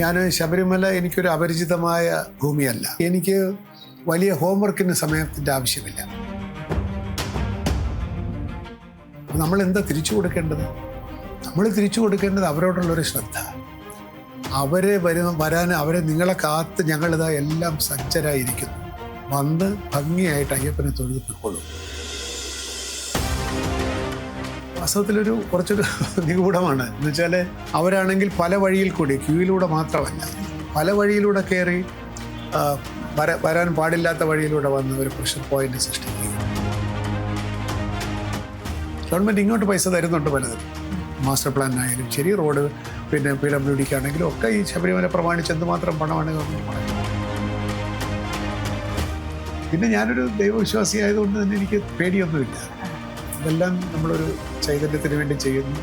ഞാൻ ശബരിമല എനിക്കൊരു അപരിചിതമായ ഭൂമിയല്ല. എനിക്ക് വലിയ ഹോംവർക്കിന് സമയത്തിൻ്റെ ആവശ്യമില്ല. നമ്മൾ എന്താ തിരിച്ചു കൊടുക്കേണ്ടത്? നമ്മൾ തിരിച്ചു കൊടുക്കേണ്ടത് അവരോടുള്ളൊരു ശ്രദ്ധ. അവരെ വരാൻ അവരെ നിങ്ങളെ കാത്ത് ഞങ്ങളിതാ എല്ലാം സജ്ജരായിരിക്കുന്നു. വന്ന് ഭംഗിയായിട്ട് അയ്യപ്പനെ തൊഴുത് പൊയ്ക്കൊള്ളൂ. വാസ്തവത്തിലൊരു കുറച്ചൊരു നിഗൂഢമാണ്. എന്ന് വെച്ചാൽ അവരാണെങ്കിൽ പല വഴിയിൽ കൂടി, ക്യൂയിലൂടെ മാത്രമല്ല, പല വഴിയിലൂടെ കയറി വരാൻ പാടില്ലാത്ത വഴിയിലൂടെ വന്ന് ഒരു പ്രഷർ പോയിന്റ് സൃഷ്ടിക്കുക. ഗവൺമെൻറ് ഇങ്ങോട്ട് പൈസ തരുന്നുണ്ട് പലതും, മാസ്റ്റർ പ്ലാനിനായാലും ശരി, റോഡ് പിന്നെ PWD ആണെങ്കിലും ഒക്കെ ഈ ശബരിമല പ്രമാണിച്ച് എന്തുമാത്രം പണമാണ് ഗവൺമെൻറ് പറയുന്നത്. പിന്നെ ഞാനൊരു ദൈവവിശ്വാസി ആയതുകൊണ്ട് തന്നെ എനിക്ക് പേടിയൊന്നുമില്ല. ഇതെല്ലാം നമ്മളൊരു ചൈതന്യത്തിന് വേണ്ടി ചെയ്യുന്നു.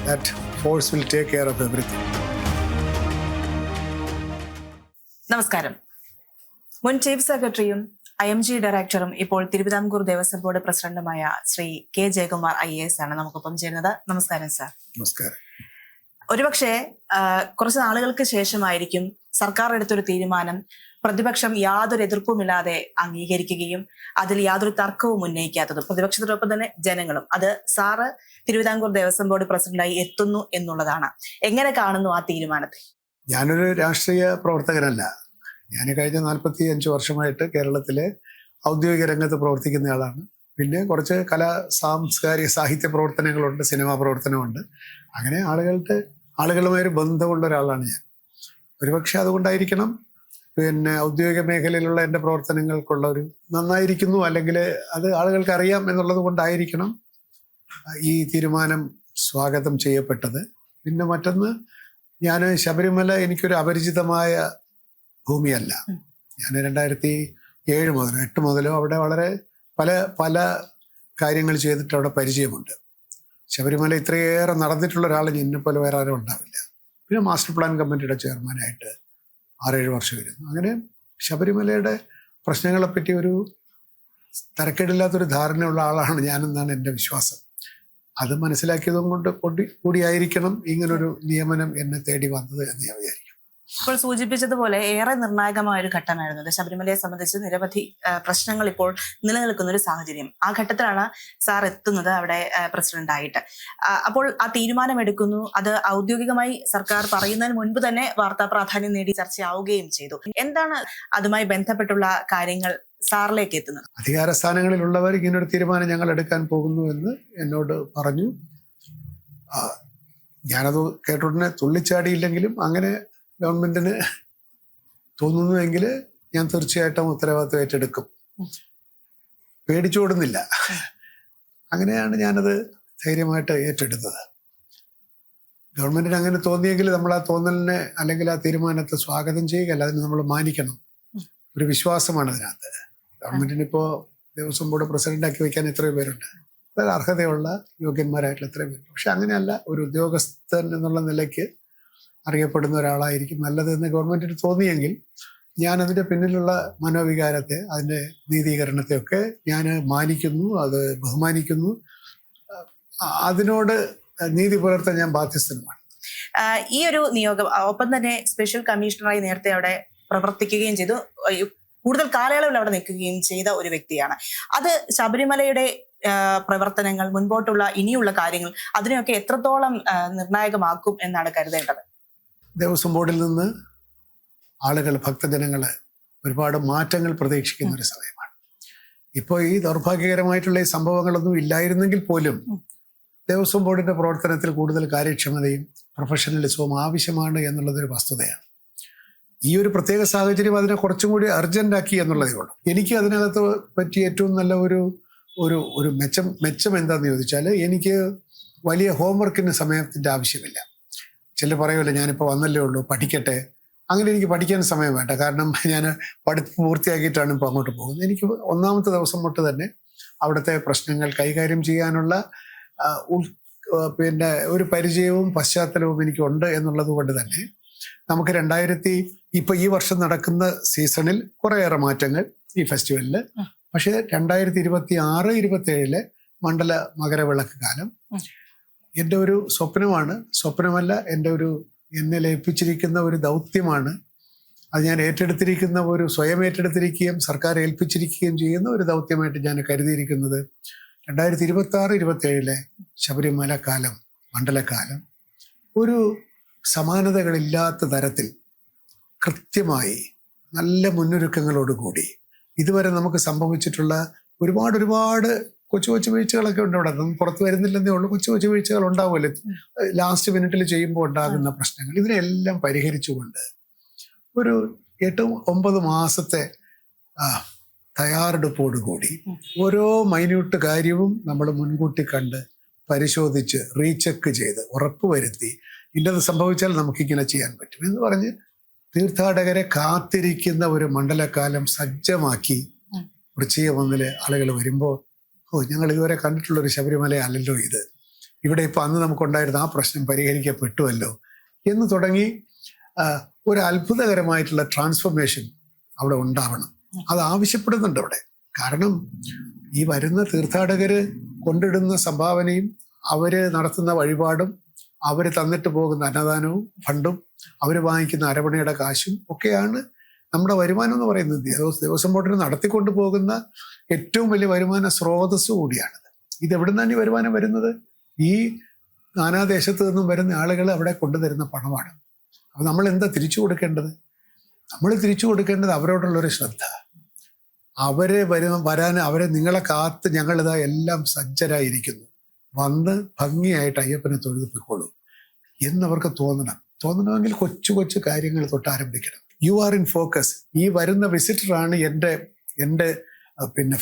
That force will take care of everything. നമസ്കാരം. മുൻ ചീഫ് സെക്രട്ടറിയും IMG ഡയറക്ടറും ഇപ്പോൾ തിരുവിതാംകൂർ ദേവസ്വം ബോർഡ് പ്രസിഡന്റുമായ ശ്രീ K. ജയകുമാർ IAS ആണ് നമുക്കൊപ്പം ചേരുന്നത്. നമസ്കാരം സാർ. നമസ്കാരം. ഒരുപക്ഷെ കുറച്ച് നാളുകൾക്ക് ശേഷമായിരിക്കും സർക്കാർ എടുത്തൊരു തീരുമാനം പ്രതിപക്ഷം യാതൊരു എതിർപ്പുമില്ലാതെ അംഗീകരിക്കുകയും അതിൽ യാതൊരു തർക്കവും ഉന്നയിക്കാത്തതും, പ്രതിപക്ഷത്തിനൊപ്പം തന്നെ ജനങ്ങളും. അത് സാറ് തിരുവിതാംകൂർ ദേവസ്വം ബോർഡ് പ്രസിഡന്റായി എത്തുന്നു എന്നുള്ളതാണ്. എങ്ങനെ കാണുന്നു ആ തീരുമാനത്തെ? ഞാനൊരു രാഷ്ട്രീയ പ്രവർത്തകനല്ല. ഞാൻ കഴിഞ്ഞ 45 വർഷമായിട്ട് കേരളത്തിലെ ഔദ്യോഗിക രംഗത്ത് പ്രവർത്തിക്കുന്ന ആളാണ്. പിന്നെ കുറച്ച് സാംസ്കാരിക സാഹിത്യ പ്രവർത്തനങ്ങളുണ്ട്, സിനിമാ പ്രവർത്തനമുണ്ട്. അങ്ങനെ ആളുകളുമായൊരു ബന്ധമുള്ള ഒരാളാണ് ഞാൻ. ഒരുപക്ഷെ അതുകൊണ്ടായിരിക്കണം പിന്നെ ഔദ്യോഗിക മേഖലയിലുള്ള എൻ്റെ പ്രവർത്തനങ്ങൾക്കുള്ള ഒരു നന്നായിരിക്കുന്നു, അല്ലെങ്കിൽ അത് ആളുകൾക്ക് അറിയാം എന്നുള്ളത് കൊണ്ടായിരിക്കണം ഈ തീരുമാനം സ്വാഗതം ചെയ്യപ്പെട്ടത്. പിന്നെ മറ്റൊന്ന്, ഞാൻ ശബരിമല എനിക്കൊരു അപരിചിതമായ ഭൂമിയല്ല. ഞാൻ 2007 മുതൽ 2008 മുതലും അവിടെ വളരെ പല കാര്യങ്ങൾ ചെയ്തിട്ട് അവിടെ പരിചയമുണ്ട്. ശബരിമല ഇത്രയേറെ നടന്നിട്ടുള്ള ഒരാൾ എന്നെപ്പോലെ വേറെ ആരും ഉണ്ടാവില്ല. പിന്നെ മാസ്റ്റർ പ്ലാൻ കമ്മിറ്റിയുടെ ചെയർമാനായിട്ട് 6-7 വർഷം ഇരുന്നു. അങ്ങനെ ശബരിമലയുടെ പ്രശ്നങ്ങളെപ്പറ്റി ഒരു തരക്കേടില്ലാത്തൊരു ധാരണയുള്ള ആളാണ് ഞാനെന്നാണ് എൻ്റെ വിശ്വാസം. അത് മനസ്സിലാക്കിയതും കൊണ്ട് കൂടിയായിരിക്കണം ഇങ്ങനൊരു നിയമനം എന്നെ തേടി വന്നത് എന്ന് ഞാൻ വിചാരിക്കും. ഇപ്പോൾ സൂചിപ്പിച്ചതുപോലെ ഏറെ നിർണായകമായ ഒരു ഘട്ടമായിരുന്നത്. ശബരിമലയെ സംബന്ധിച്ച് നിരവധി പ്രശ്നങ്ങൾ ഇപ്പോൾ നിലനിൽക്കുന്ന ഒരു സാഹചര്യം. ആ ഘട്ടത്തിലാണ് സാർ എത്തുന്നത് അവിടെ പ്രസിഡന്റായിട്ട്. അപ്പോൾ ആ തീരുമാനമെടുക്കുന്നു. അത് ഔദ്യോഗികമായി സർക്കാർ പറയുന്നതിന് മുൻപ് തന്നെ വാർത്താ പ്രാധാന്യം നേടി ചർച്ചയാവുകയും ചെയ്തു. എന്താണ് അതുമായി ബന്ധപ്പെട്ടുള്ള കാര്യങ്ങൾ സാറിലേക്ക് എത്തുന്നത്? അധികാര സ്ഥാനങ്ങളിലുള്ളവർ ഇങ്ങനൊരു തീരുമാനം ഞങ്ങൾ എടുക്കാൻ പോകുന്നു എന്ന് എന്നോട് പറഞ്ഞു. ഞാനത് കേട്ടുടനെ തുള്ളിച്ചാടിയില്ലെങ്കിലും അങ്ങനെ ഗവൺമെന്റിന് തോന്നുന്നുവെങ്കിൽ ഞാൻ തീർച്ചയായിട്ടും ഉത്തരവാദിത്വം ഏറ്റെടുക്കും. പേടിച്ചോടുന്നില്ല. അങ്ങനെയാണ് ഞാനത് ധൈര്യമായിട്ട് ഏറ്റെടുത്തത്. ഗവൺമെന്റിന് അങ്ങനെ തോന്നിയെങ്കിൽ നമ്മൾ ആ തോന്നലിനെ അല്ലെങ്കിൽ ആ തീരുമാനത്തെ സ്വാഗതം ചെയ്യുക, അല്ല അതിന് നമ്മൾ മാനിക്കണം. ഒരു വിശ്വാസമാണ് അതിനകത്ത്. ഗവൺമെന്റിന് ഇപ്പോൾ ദേവസ്വം ബോർഡ് പ്രസിഡന്റാക്കി വയ്ക്കാൻ എത്രയോ പേരുണ്ട്, വളരെ അർഹതയുള്ള യോഗ്യന്മാരായിട്ടുള്ള എത്രയോ പേരുണ്ട്. പക്ഷെ അങ്ങനെയല്ല, ഒരു ഉദ്യോഗസ്ഥൻ എന്നുള്ള നിലയ്ക്ക് അറിയപ്പെടുന്ന ഒരാളായിരിക്കും നല്ലതെന്ന് ഗവൺമെന്റിന് തോന്നിയെങ്കിൽ ഞാൻ അതിൻ്റെ പിന്നിലുള്ള മനോവികാരത്തെ, അതിൻ്റെ നീതീകരണത്തെ ഒക്കെ ഞാൻ മാനിക്കുന്നു, അത് ബഹുമാനിക്കുന്നു. അതിനോട് നീതി പുലർത്താൻ ഞാൻ ബാധ്യസ്ഥനുമാണ്. ഈ ഒരു നിയോഗം ഒപ്പം തന്നെ സ്പെഷ്യൽ കമ്മീഷണറായി നേരത്തെ അവിടെ പ്രവർത്തിക്കുകയും ചെയ്തു, കൂടുതൽ കാലയളവിൽ അവിടെ നിൽക്കുകയും ചെയ്ത ഒരു വ്യക്തിയാണ്. അത് ശബരിമലയുടെ പ്രവർത്തനങ്ങൾ, മുൻപോട്ടുള്ള ഇനിയുള്ള കാര്യങ്ങൾ, അതിനെയൊക്കെ എത്രത്തോളം നിർണായകമാക്കും എന്നാണ് കരുതേണ്ടത്? ദേവസ്വം ബോർഡിൽ നിന്ന് ആളുകൾ, ഭക്തജനങ്ങൾ ഒരുപാട് മാറ്റങ്ങൾ പ്രതീക്ഷിക്കുന്ന ഒരു സമയമാണ്. ഇപ്പോൾ ഈ ദൗർഭാഗ്യകരമായിട്ടുള്ള ഈ സംഭവങ്ങളൊന്നും ഇല്ലായിരുന്നെങ്കിൽ പോലും ദേവസ്വം ബോർഡിന്റെ പ്രവർത്തനത്തിൽ കൂടുതൽ കാര്യക്ഷമതയും പ്രൊഫഷണലിസവും ആവശ്യമാണ് എന്നുള്ളതൊരു വസ്തുതയാണ്. ഈ ഒരു പ്രത്യേക സാഹചര്യം അതിനെ കുറച്ചും കൂടി അർജന്റാക്കി എന്നുള്ളതേ ഉള്ളൂ. എനിക്ക് അതിനകത്ത് പറ്റിയ ഏറ്റവും നല്ല ഒരു മെച്ചം എന്താണെന്ന് ചോദിച്ചാൽ, എനിക്ക് വലിയ ഹോംവർക്കിന് സമയത്തിൻ്റെ ആവശ്യമില്ല. ചില പറയുമല്ലോ, ഞാനിപ്പോൾ വന്നല്ലേ ഉള്ളൂ, പഠിക്കട്ടെ. അങ്ങനെ എനിക്ക് പഠിക്കാൻ സമയം വേണ്ട. കാരണം ഞാൻ പഠിപ്പ് പൂർത്തിയാക്കിയിട്ടാണ് ഇപ്പോൾ അങ്ങോട്ട് പോകുന്നത്. എനിക്ക് ഒന്നാമത്തെ ദിവസം തൊട്ട് തന്നെ അവിടുത്തെ പ്രശ്നങ്ങൾ കൈകാര്യം ചെയ്യാനുള്ള പിന്നെ ഒരു പരിചയവും പശ്ചാത്തലവും എനിക്കുണ്ട് എന്നുള്ളത് കൊണ്ട് തന്നെ നമുക്ക് ഈ വർഷം നടക്കുന്ന സീസണിൽ കുറേയേറെ മാറ്റങ്ങൾ ഈ ഫെസ്റ്റിവലിൽ. പക്ഷേ 2026-27 മണ്ഡല മകരവിളക്ക് കാലം എൻ്റെ ഒരു സ്വപ്നമല്ല, എൻ്റെ ഒരു എന്നെ ലയിപ്പിച്ചിരിക്കുന്ന ഒരു ദൗത്യമാണ്. അത് ഞാൻ ഏറ്റെടുത്തിരിക്കുന്ന സ്വയം ഏറ്റെടുത്തിരിക്കുകയും സർക്കാർ ഏൽപ്പിച്ചിരിക്കുകയും ചെയ്യുന്ന ഒരു ദൗത്യമായിട്ട് ഞാൻ കരുതിയിരിക്കുന്നത് 2026-27 ശബരിമല കാലം, മണ്ഡലകാലം ഒരു സമാനതകളില്ലാത്ത തരത്തിൽ കൃത്യമായി നല്ല മുന്നൊരുക്കങ്ങളോടുകൂടി ഇതുവരെ നമുക്ക് സംഭവിച്ചിട്ടുള്ള ഒരുപാട് കൊച്ചു വീഴ്ചകളൊക്കെ ഉണ്ട്. അവിടെ നമുക്ക് പുറത്ത് വരുന്നില്ലെന്നേ ഉള്ളൂ. കൊച്ചു വീഴ്ചകൾ ഉണ്ടാവുമല്ലോ, ലാസ്റ്റ് മിനിറ്റിൽ ചെയ്യുമ്പോൾ ഉണ്ടാകുന്ന പ്രശ്നങ്ങൾ. ഇതിനെല്ലാം പരിഹരിച്ചുകൊണ്ട് ഒരു 8-9 മാസത്തെ തയ്യാറെടുപ്പോടുകൂടി ഓരോ മൈന്യൂട്ട് കാര്യവും നമ്മൾ മുൻകൂട്ടി കണ്ട് പരിശോധിച്ച് റീചെക്ക് ചെയ്ത് ഉറപ്പുവരുത്തി ഇന്നത് സംഭവിച്ചാൽ നമുക്കിങ്ങനെ ചെയ്യാൻ പറ്റും എന്ന് പറഞ്ഞ് തീർത്ഥാടകരെ കാത്തിരിക്കുന്ന ഒരു മണ്ഡലകാലം സജ്ജമാക്കി വൃശ്ചിക 1 ആളുകൾ വരുമ്പോൾ, ഞങ്ങൾ ഇതുവരെ കണ്ടിട്ടുള്ള ഒരു ശബരിമല അല്ലല്ലോ ഇത്, ഇവിടെ ഇപ്പം അന്ന് നമുക്കുണ്ടായിരുന്ന ആ പ്രശ്നം പരിഹരിക്കപ്പെട്ടുവല്ലോ എന്ന് തുടങ്ങി ഒരു അത്ഭുതകരമായിട്ടുള്ള ട്രാൻസ്ഫോർമേഷൻ അവിടെ ഉണ്ടാവണം. അത് ആവശ്യപ്പെടുന്നുണ്ട് അവിടെ. കാരണം ഈ വരുന്ന തീർത്ഥാടകര് കൊണ്ടിടുന്ന സംഭാവനയും അവര് നടത്തുന്ന വഴിപാടും അവർ തന്നിട്ട് പോകുന്ന അന്നദാനവും ഫണ്ടും അവർ വാങ്ങിക്കുന്ന അരവണയുടെ കാശും ഒക്കെയാണ് നമ്മുടെ വരുമാനം എന്ന് പറയുന്നത്. ദേവസ്വം ബോർഡിന് നടത്തിക്കൊണ്ട് പോകുന്ന ഏറ്റവും വലിയ വരുമാന സ്രോതസ് കൂടിയാണിത്. ഇതെവിടെ നിന്നാണ് ഈ വരുമാനം വരുന്നത്? ഈ നാനാദേശത്ത് നിന്നും വരുന്ന ആളുകൾ അവിടെ കൊണ്ടുതരുന്ന പണമാണ്. അപ്പൊ നമ്മൾ എന്താ തിരിച്ചു കൊടുക്കേണ്ടത്? നമ്മൾ തിരിച്ചു കൊടുക്കേണ്ടത് അവരോടുള്ളൊരു ശ്രദ്ധ. അവരെ നിങ്ങളെ കാത്ത് ഞങ്ങളിതാ എല്ലാം സജ്ജരായിരിക്കുന്നു, വന്ന് ഭംഗിയായിട്ട് അയ്യപ്പനെ തൊഴുതു പൊയ്ക്കോളൂ എന്നവർക്ക് തോന്നണമെങ്കിൽ കൊച്ചു കാര്യങ്ങൾ തൊട്ട് ആരംഭിക്കണം. You are in focus. ഈ വരുന്ന വിസിറ്ററാണ് എൻ്റെ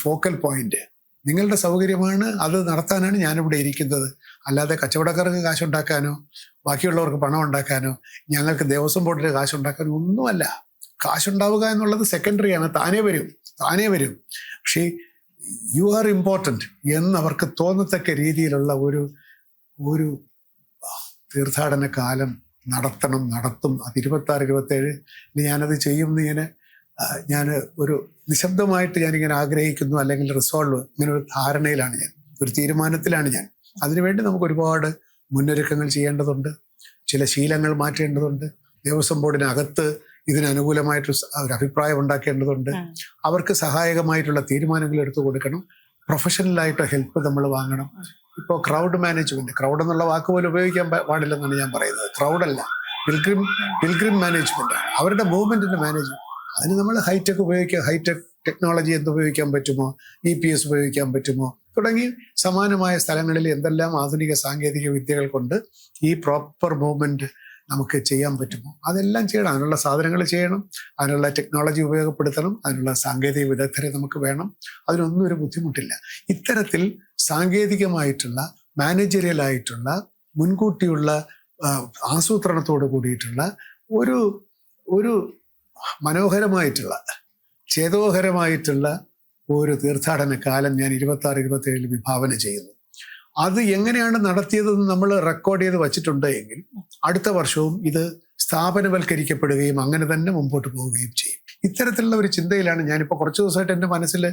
ഫോക്കൽ പോയിന്റ്. നിങ്ങളുടെ സൗകര്യമാണ്, അത് നടത്താനാണ് ഞാനിവിടെ ഇരിക്കുന്നത്. അല്ലാതെ കച്ചവടക്കാർക്ക് കാശുണ്ടാക്കാനോ ബാക്കിയുള്ളവർക്ക് പണം ഉണ്ടാക്കാനോ ഞങ്ങൾക്ക് ദേവസ്വം ബോർഡിന് കാശുണ്ടാക്കാനോ ഒന്നുമല്ല. കാശുണ്ടാവുക എന്നുള്ളത് സെക്കൻഡറിയാണ്, താനേ വരും. പക്ഷേ യു ആർ ഇമ്പോർട്ടൻറ്റ് എന്നവർക്ക് തോന്നത്തക്ക രീതിയിലുള്ള ഒരു തീർത്ഥാടന കാലം നടത്തും. അത് 26-27 ഞാനത് ചെയ്യുമെന്ന് ഞാൻ ഒരു നിശബ്ദമായിട്ട് ഞാനിങ്ങനെ ആഗ്രഹിക്കുന്നു, അല്ലെങ്കിൽ റിസോൾവ്, ഇങ്ങനെ ഒരു ധാരണയിലാണ് ഞാൻ, ഒരു തീരുമാനത്തിലാണ് ഞാൻ. അതിനുവേണ്ടി നമുക്ക് ഒരുപാട് മുന്നൊരുക്കങ്ങൾ ചെയ്യേണ്ടതുണ്ട്, ചില ശീലങ്ങൾ മാറ്റേണ്ടതുണ്ട്. ദേവസ്വം ബോർഡിനകത്ത് ഇതിനനുകൂലമായിട്ട് ഒരു അഭിപ്രായം ഉണ്ടാക്കേണ്ടതുണ്ട്. അവർക്ക് സഹായകമായിട്ടുള്ള തീരുമാനങ്ങൾ എടുത്തു കൊടുക്കണം. പ്രൊഫഷണലായിട്ട് ഹെൽപ്പ് നമ്മൾ വാങ്ങണം. ഇപ്പോൾ ക്രൗഡ് മാനേജ്മെന്റ്, ക്രൗഡ് എന്നുള്ള വാക്ക് പോലും ഉപയോഗിക്കാൻ പാടില്ലെന്നാണ് ഞാൻ പറയുന്നത്. ക്രൗഡല്ല, പിൽഗ്രിം മാനേജ്മെന്റ് ആണ്, അവരുടെ മൂവ്മെന്റിന്റെ മാനേജ്മെന്റ്. അതിന് നമ്മൾ ഹൈടെക് ടെക്നോളജി ഉപയോഗിക്കാൻ പറ്റുമോ, EPS ഉപയോഗിക്കാൻ പറ്റുമോ തുടങ്ങി സമാനമായ സ്ഥലങ്ങളിൽ എന്തെല്ലാം ആധുനിക സാങ്കേതിക വിദ്യകൾ കൊണ്ട് ഈ പ്രോപ്പർ മൂവ്മെന്റ് നമുക്ക് ചെയ്യാൻ പറ്റുമോ അതെല്ലാം ചെയ്യണം. അതിനുള്ള സാധനങ്ങൾ ചെയ്യണം, അതിനുള്ള ടെക്നോളജി ഉപയോഗപ്പെടുത്തണം, അതിനുള്ള സാങ്കേതിക വിദഗ്ധരെ നമുക്ക് വേണം. അതിനൊന്നും ഒരു ബുദ്ധിമുട്ടില്ല. ഇത്തരത്തിൽ സാങ്കേതികമായിട്ടുള്ള മാനേജറിയലായിട്ടുള്ള മുൻകൂട്ടിയുള്ള ആസൂത്രണത്തോട് കൂടിയിട്ടുള്ള ഒരു മനോഹരമായിട്ടുള്ള ചേതോഹരമായിട്ടുള്ള ഒരു തീർത്ഥാടന കാലം ഞാൻ 26-27 വിഭാവന ചെയ്യുന്നു. അത് എങ്ങനെയാണ് നടത്തിയതെന്ന് നമ്മൾ റെക്കോർഡ് ചെയ്ത് വച്ചിട്ടുണ്ട് എങ്കിൽ അടുത്ത വർഷവും ഇത് സ്ഥാപനവൽക്കരിക്കപ്പെടുകയും അങ്ങനെ തന്നെ മുമ്പോട്ട് പോവുകയും ചെയ്യും. ഇത്തരത്തിലുള്ള ഒരു ചിന്തയിലാണ് ഞാനിപ്പോൾ കുറച്ച് ദിവസമായിട്ട് എൻ്റെ മനസ്സിൽ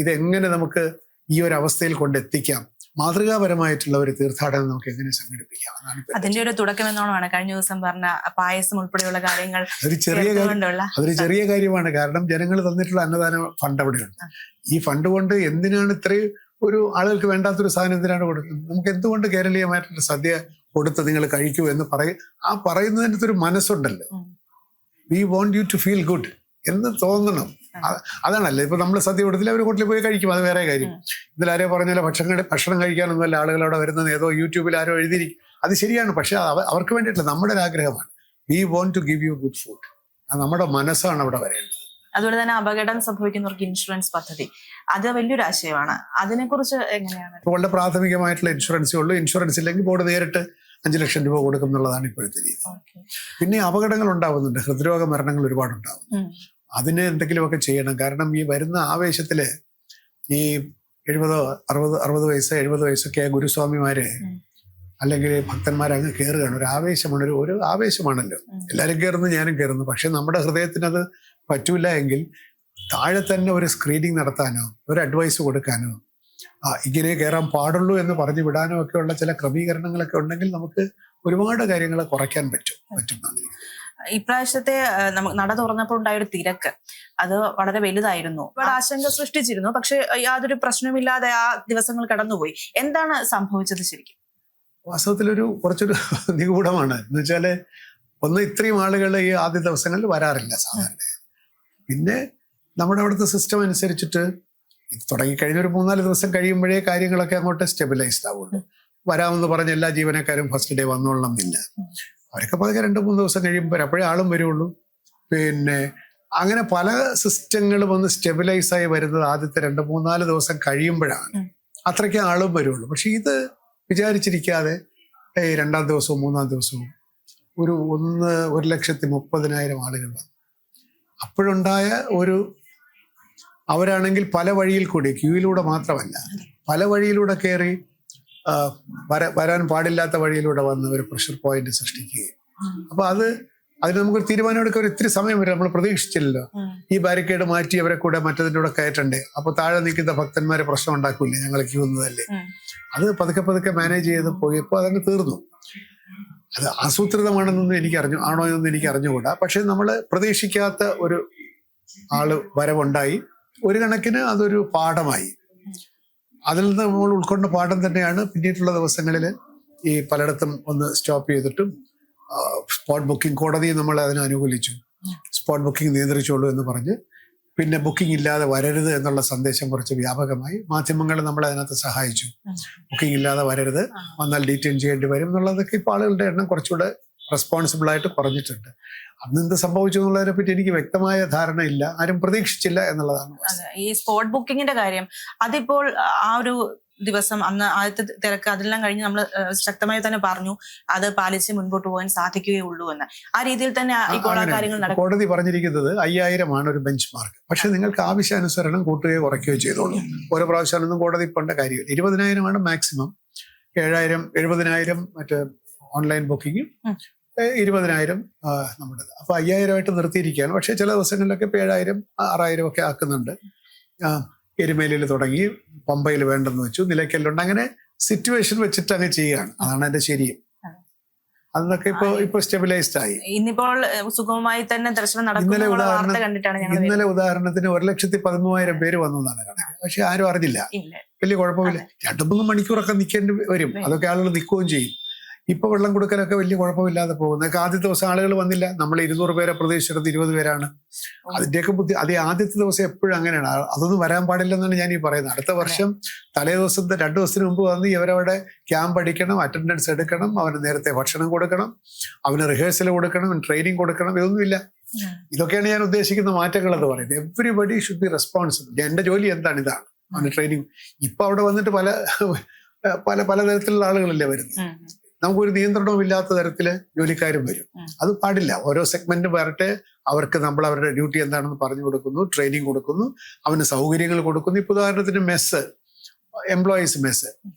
ഇതെങ്ങനെ നമുക്ക് ഈ ഒരു അവസ്ഥയിൽ കൊണ്ടെത്തിക്കാം, മാതൃകാപരമായിട്ടുള്ള ഒരു തീർത്ഥാടനം നമുക്ക് എങ്ങനെ സംഘടിപ്പിക്കാം. അതിന്റെ ഒരു തുടക്കം എന്നോണമാണ് കഴിഞ്ഞ ദിവസം പറഞ്ഞ പായസം ഉൾപ്പെടെയുള്ള കാര്യങ്ങൾ. അതൊരു ചെറിയ കാര്യമാണ്. കാരണം ജനങ്ങൾ തന്നിട്ടുള്ള അന്നദാന ഫണ്ട് അവിടെയുണ്ട്. ഈ ഫണ്ട് കൊണ്ട് എന്തിനാണ് ഇത്രയും ഒരു ആളുകൾക്ക് വേണ്ടാത്തൊരു സാധനം എന്തിനാണ് കൊടുക്കുന്നത്? നമുക്ക് എന്തുകൊണ്ട് കേരളീയമായിട്ടുള്ള സദ്യ കൊടുത്ത് നിങ്ങൾ കഴിക്കൂ എന്ന് പറയുന്നതിൻ്റെ ഒരു മനസ്സുണ്ടല്ലോ. We want you to feel good എന്ന് തോന്നണം. അതാണല്ലേ ഇപ്പൊ നമ്മൾ സദ്യ കൊടുത്തില്ല, അവർ ഹോട്ടലിൽ പോയി കഴിക്കും, അത് വേറെ കാര്യം. ഇതിലാരോ പറഞ്ഞാലോ ഭക്ഷണം കഴിക്കാനൊന്നുമല്ല ആളുകളവിടെ വരുന്നത്, ഏതോ യൂട്യൂബിൽ ആരോ എഴുതിയിരിക്കും, അത് ശരിയാണ്. പക്ഷെ അവർക്ക് വേണ്ടിയിട്ടില്ല, നമ്മുടെ ഒരു ആഗ്രഹമാണ്. We want to give you good food. നമ്മുടെ മനസ്സാണ് അവിടെ വരേണ്ടത്. അതുപോലെ തന്നെ അപകടം സംഭവിക്കുന്നവർക്ക് ഇൻഷുറൻസ് പദ്ധതി, അത് വലിയൊരു ആശയമാണ്. അതിനെക്കുറിച്ച് എങ്ങനെയാണ്? വളരെ പ്രാഥമികമായിട്ടുള്ള ഇൻഷുറൻസേ ഉള്ളൂ. ഇൻഷുറൻസ് ഇല്ലെങ്കിൽ ബോർഡ് നേരിട്ട് 5 ലക്ഷം രൂപ കൊടുക്കും എന്നുള്ളതാണ് ഇപ്പോഴത്തെ രീതി. പിന്നെ അപകടങ്ങൾ ഉണ്ടാവുന്നുണ്ട്, ഹൃദ്രോഗ മരണങ്ങൾ ഒരുപാടുണ്ടാവും. അതിന് എന്തെങ്കിലുമൊക്കെ ചെയ്യണം. കാരണം ഈ വരുന്ന ആവേശത്തില് ഈ 60 വയസ്സ് 70 വയസ്സൊക്കെ ഗുരുസ്വാമിമാര് അല്ലെങ്കിൽ ഭക്തന്മാരങ്ങ് കയറുകയാണ്. ഒരു ആവേശമാണല്ലോ. എല്ലാവരും കയറുന്നു, ഞാനും കയറുന്നു. പക്ഷെ നമ്മുടെ ഹൃദയത്തിനത് പറ്റൂല എങ്കിൽ താഴെ തന്നെ ഒരു സ്ക്രീനിങ് നടത്താനോ ഒരു അഡ്വൈസ് കൊടുക്കാനോ ഇങ്ങനെ കയറാൻ പാടുള്ളൂ എന്ന് പറഞ്ഞു വിടാനും ഒക്കെ ഉള്ള ചില ക്രമീകരണങ്ങളൊക്കെ ഉണ്ടെങ്കിൽ നമുക്ക് ഒരുപാട് കാര്യങ്ങൾ കുറയ്ക്കാൻ പറ്റും. ഇപ്രാവശ്യത്തെ നട തുറന്നപ്പോൾ ഉണ്ടായൊരു തിരക്ക് അത് വളരെ വലുതായിരുന്നു, ഒരുപാട് ആശങ്ക സൃഷ്ടിച്ചിരുന്നു. പക്ഷെ യാതൊരു പ്രശ്നമില്ലാതെ ആ ദിവസങ്ങൾ കടന്നുപോയി. എന്താണ് സംഭവിച്ചത് ശരിക്കും? വാസ്തവത്തിലൊരു കുറച്ചൊരു നിഗൂഢമാണ്. എന്ന് വെച്ചാല് ഇത്രയും ആളുകൾ ഈ ആദ്യ ദിവസങ്ങളിൽ വരാറില്ല സാധാരണ. പിന്നെ നമ്മുടെ അവിടുത്തെ സിസ്റ്റം അനുസരിച്ചിട്ട് തുടങ്ങിക്കഴിഞ്ഞ ഒരു 3-4 ദിവസം കഴിയുമ്പോഴേ കാര്യങ്ങളൊക്കെ അങ്ങോട്ട് സ്റ്റെബിലൈസ്ഡ് ആവുള്ളൂ. വരാമെന്ന് പറഞ്ഞ എല്ലാ ജീവനക്കാരും ഫസ്റ്റ് ഡേ വന്നോളണം എന്നില്ല. അവരൊക്കെ പതുക്കെ 2-3 ദിവസം കഴിയുമ്പോൾ അപ്പോഴേ ആളും വരുള്ളൂ. പിന്നെ അങ്ങനെ പല സിസ്റ്റങ്ങളും ഒന്ന് സ്റ്റെബിലൈസ് ആയി വരുന്നത് ആദ്യത്തെ 2-3-4 ദിവസം കഴിയുമ്പോഴാണ്. അത്രയ്ക്ക് ആളും വരുള്ളൂ. പക്ഷെ ഇത് വിചാരിച്ചിരിക്കാതെ 2-ാം ദിവസവും 3-ാം ദിവസവും ഒരു 1,30,000 ആളുകൾ വന്നു. അപ്പോഴുണ്ടായ അവരാണെങ്കിൽ പല വഴിയിൽ കൂടി, ക്യൂയിലൂടെ മാത്രമല്ല പല വഴിയിലൂടെ കയറി വരാൻ പാടില്ലാത്ത വഴിയിലൂടെ വന്ന് ഒരു പ്രഷർ പോയിന്റ് സൃഷ്ടിക്കുകയും, അപ്പൊ അതിന് നമുക്കൊരു തീരുമാനം എടുക്കാൻ ഇത്തിരി സമയം വരും. നമ്മൾ പ്രതീക്ഷിച്ചില്ലല്ലോ. ഈ ബാരിക്കേഡ് മാറ്റി അവരെ കൂടെ മറ്റതിൻ്റെ കൂടെ കയറ്റണ്ടേ. അപ്പൊ താഴെ നിൽക്കുന്ന ഭക്തന്മാരെ പ്രശ്നം ഉണ്ടാക്കൂലേ, ഞങ്ങൾ ക്യൂ നിന്നതല്ലേ. അത് പതുക്കെ മാനേജ് ചെയ്ത് പോയപ്പോൾ അതങ്ങ് തീർന്നു. അത് ആസൂത്രിതമാണെന്നൊന്നും ആണോ എന്നൊന്നും എനിക്ക് അറിഞ്ഞുകൂടാ. പക്ഷെ നമ്മൾ പ്രതീക്ഷിക്കാത്ത ഒരു വരവുണ്ടായി. ഒരു കണക്കിന് അതൊരു പാഠമായി. അതിൽ നിന്ന് നമ്മൾ ഉൾക്കൊണ്ട പാഠം തന്നെയാണ് പിന്നീടുള്ള ദിവസങ്ങളിൽ ഈ പലയിടത്തും ഒന്ന് സ്റ്റോപ്പ് ചെയ്തിട്ടും സ്പോട്ട് ബുക്കിംഗ്, കോടതി നമ്മൾ അതിനെ അനുകൂലിച്ചു. സ്പോട്ട് ബുക്കിംഗ് നിയന്ത്രിച്ചോളൂ എന്ന് പറഞ്ഞ് പിന്നെ ബുക്കിംഗ് ഇല്ലാതെ വരരുത് എന്നുള്ള സന്ദേശം കുറച്ച് വ്യാപകമായി. മാധ്യമങ്ങൾ നമ്മളെ അതിനകത്ത് സഹായിച്ചു. ബുക്കിംഗ് ഇല്ലാതെ വരരുത്, വന്നാൽ ഡീറ്റെയിൻ ചെയ്യേണ്ടി വരും എന്നുള്ളതൊക്കെ ഇപ്പോൾ ആളുകളുടെ എണ്ണം കുറച്ചുകൂടെ റെസ്പോൺസിബിൾ ആയിട്ട് കുറഞ്ഞിട്ടുണ്ട്. അന്ന് എന്ത് സംഭവിച്ചു എന്നുള്ളതിനെ പറ്റി എനിക്ക് വ്യക്തമായ ധാരണയില്ല. ആരും പ്രതീക്ഷിച്ചില്ല എന്നുള്ളതാണ്. ഈ സ്പോട്ട് ബുക്കിങ്ങിന്റെ കാര്യം, അതിപ്പോൾ ആ ഒരു ദിവസം അന്ന് ആദ്യത്തെ തിരക്ക് അതെല്ലാം കഴിഞ്ഞ് നമ്മൾ ശക്തമായി തന്നെ പറഞ്ഞു അത് പാലിച്ച് മുൻപോട്ട് പോകാൻ സാധിക്കുകയുള്ളൂ എന്ന്. ആ രീതിയിൽ തന്നെ ഇപ്പോൾ ആ കാര്യങ്ങൾ നടക്കും. കോടതി പറഞ്ഞിരിക്കുന്നത് 5,000 ഒരു ബെഞ്ച് മാർക്ക്. പക്ഷെ നിങ്ങൾക്ക് ആവശ്യാനുസരണം കൂട്ടുകയോ കുറയ്ക്കുകയോ ചെയ്തോളൂ. ഓരോ പ്രാവശ്യമൊന്നും കോടതി പോണ്ട കാര്യമില്ല. 20,000 മാക്സിമം. 7,000 70,000 മറ്റേ ഓൺലൈൻ ബുക്കിങ്ങും 20,000 നമ്മുടേത്. അപ്പൊ 5,000 നിർത്തിയിരിക്കുകയാണ്. പക്ഷെ ചില ദിവസങ്ങളിലൊക്കെ 7,000 6,000 ഒക്കെ ആക്കുന്നുണ്ട്. എരുമേലിയിൽ തുടങ്ങി പമ്പയിൽ വേണ്ടെന്ന് വെച്ചു, നിലയ്ക്കലുണ്ട്. അങ്ങനെ സിറ്റുവേഷൻ വെച്ചിട്ട് അങ്ങ് ചെയ്യുകയാണ്. അതാണ് അതിന്റെ ശരിയും. അതൊക്കെ ഇപ്പൊ സ്റ്റെബിലൈസ്ഡ് ആയി. ഇന്നിപ്പോൾ സുഗമമായി തന്നെ ദർശനം നടക്കുന്ന വാർത്ത കണ്ടിട്ടാണ് ഇന്നലെ ഉദാഹരണത്തിന് 1,13,000 പേര് വന്നതാണ് കണക്ക്. പക്ഷെ ആരും അറിഞ്ഞില്ല. വലിയ കുഴപ്പമില്ല. 2-3 മണിക്കൂറൊക്കെ നിൽക്കേണ്ടി വരും. അതൊക്കെ ആളുകൾ നിൽക്കുകയും ചെയ്യും. ഇപ്പൊ വെള്ളം കൊടുക്കലൊക്കെ വലിയ കുഴപ്പമില്ലാതെ പോകുന്നത്. ആദ്യത്തെ ദിവസം ആളുകൾ വന്നില്ല. നമ്മൾ 200 പേരെ പ്രതീക്ഷിച്ചത് 20 പേരാണ്. അതിന്റെയൊക്കെ ആദ്യത്തെ ദിവസം എപ്പോഴും അങ്ങനെയാണ്. അതൊന്നും വരാൻ പാടില്ലെന്നാണ് ഞാൻ ഈ പറയുന്നത്. അടുത്ത വർഷം തലേ ദിവസത്തെ 2 ദിവസത്തിന് മുമ്പ് വന്ന് ഇവരവിടെ ക്യാമ്പ് അടിക്കണം, അറ്റൻഡൻസ് എടുക്കണം, അവന് നേരത്തെ ഭക്ഷണം കൊടുക്കണം, അവന് റിഹേഴ്സൽ കൊടുക്കണം, ട്രെയിനിങ് കൊടുക്കണം. ഇതൊന്നുമില്ല. ഇതൊക്കെയാണ് ഞാൻ ഉദ്ദേശിക്കുന്ന മാറ്റങ്ങൾ എന്ന് പറയുന്നത്. Everybody should be responsible. എന്റെ ജോലി എന്താണ്? ഇതാണ് അവന് ട്രെയിനിങ്. ഇപ്പൊ അവിടെ വന്നിട്ട് പലതരത്തിലുള്ള ആളുകളല്ലേ വരുന്നത്. നമുക്കൊരു നിയന്ത്രണവും ഇല്ലാത്ത തരത്തില് ജോലിക്കാരും വരും. അത് പാടില്ല. ഓരോ സെഗ്മെന്റ് വരട്ടെ. അവർക്ക് നമ്മൾ അവരുടെ ഡ്യൂട്ടി എന്താണെന്ന് പറഞ്ഞു കൊടുക്കുന്നു, ട്രെയിനിങ് കൊടുക്കുന്നു, അവന് സൗകര്യങ്ങൾ കൊടുക്കുന്നു. ഇപ്പൊ ഉദാഹരണത്തിന് മെസ്സ്, എംപ്ലോയീസ് മെസ്സ്